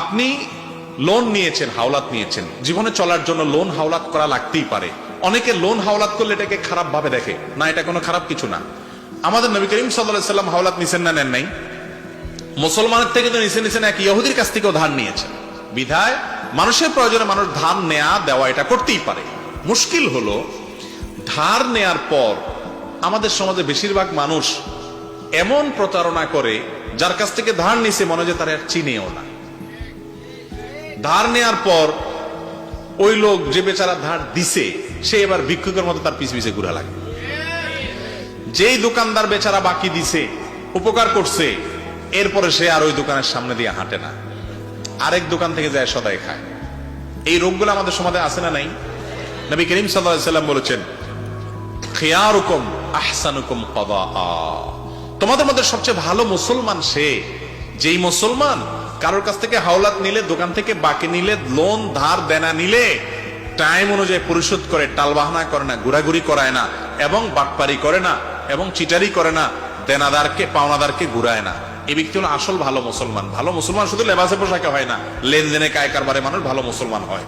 আপনি লোন নিয়েছেন, হাওলাত নিয়েছেন, জীবনে চলার জন্য লোন হাওলাত করা লাগতেই পারে। অনেকে লোন হাওলাত করলে এটাকে খারাপ ভাবে দেখে, না এটা কোনো খারাপ কিছু না। আমাদের নবী করিম সাল্লাল্লাহু আলাইহি সাল্লাম হাওলাত নিছেন না, নেন নাই? মুসলমানের থেকে তো নিছেন, এক ইহুদির কাছ থেকেও ধার নিয়েছেন। বিধায় মানুষের প্রয়োজনে মানুষ ধার নেয়া দেওয়া এটা করতেই পারে। মুশকিল হলো ধার নেয়ার পর আমাদের সমাজে বেশিরভাগ মানুষ এমন প্রতারণা করে, যার কাছ থেকে ধার নিছে মনে হয় তারা আর চিনেও না। ধার নেয়ার পর ওই লোক যে বেচারা ধার দিছে সে এবার ভিক্ষুকের মতো তার পিছে পিছে ঘুরা লাগে। যেই দোকানদার বেচারা বাকি দিছে, উপকার করছে, এরপরে সে আর ওই দোকানের সামনে দিয়ে হাঁটে না, আরেক দোকান থেকে যায় সদাই খায়। এই রোগগুলো আমাদের সমাজে আছে না নাই? নবী করিম সাল্লাল্লাহু আলাইহি সাল্লাম বলেছেন, খিয়ারুকুম আহসানুকুম কাদাআ, তোমাদের মধ্যে সবচেয়ে ভালো মুসলমান সে যেই মুসলমান কারোর কাছ থেকে হাওলাত নিলে, দোকান থেকে বাকি নিলে, লোন ধার দেনা নিলে টাইম অনুযায়ী পরিশোধ করে, টালবাহানা করে না, ঘোরাঘুরি করায় না, এবং বাটপারি করে না, এবং চিটারি করে না, দেনাদারকে পাওনাদারকে ঘুরায় না। এই ব্যক্তি হলো আসল ভালো মুসলমান। ভালো মুসলমান শুধু লেবাসে পোশাকে হয় না, লেনদেনে কায় কারবারে মানুষ ভালো মুসলমান হয়।